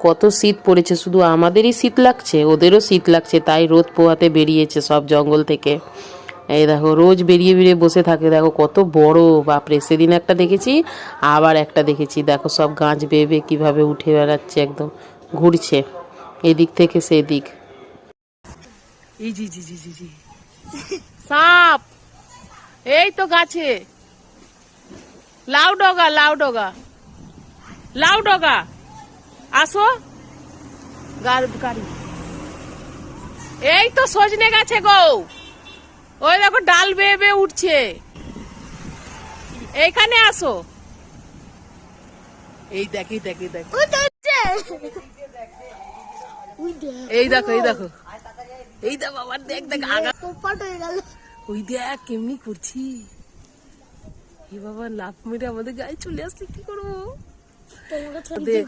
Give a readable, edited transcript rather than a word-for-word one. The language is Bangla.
কত শীত পড়েছে, শুধু আমাদেরই শীত লাগছে, ওদেরও শীত লাগছে, তাই রোদ পোহাতে বেরিয়েছে সব জঙ্গল থেকে। এই দেখো রোজ বেরিয়ে বেরিয়ে বসে থাকে, দেখো কত বড়, বাপরে। সেদিন একটা দেখেছি, আবার একটা দেখেছি, দেখো সব গাছ বেয়ে বেয়ে কীভাবে উঠে বেড়াচ্ছে, একদম ঘুরছে এদিক থেকে সেদিক। এই জি জি জি জি জি সাপ, এই তো গাছে। লাউ ডগা, লাউ ডগা, লাউ ডগা, আসো। গাড়ি, এই তো সজনে গাছে গো, ওই দেখো ডাল বেয়ে বেয়ে উঠছে, এইখানে আসো। এই দেখ, এই দেখ, এই দেখ, এই দেখো, এই দেখো, এই দেখো আবার দেখ, দেখ আগা, ওই দেখ কেমনি করছি। এ বাবা লাফ মেরে আমাদের গায়ে চলে আসলে কি করবো? ওই দেখ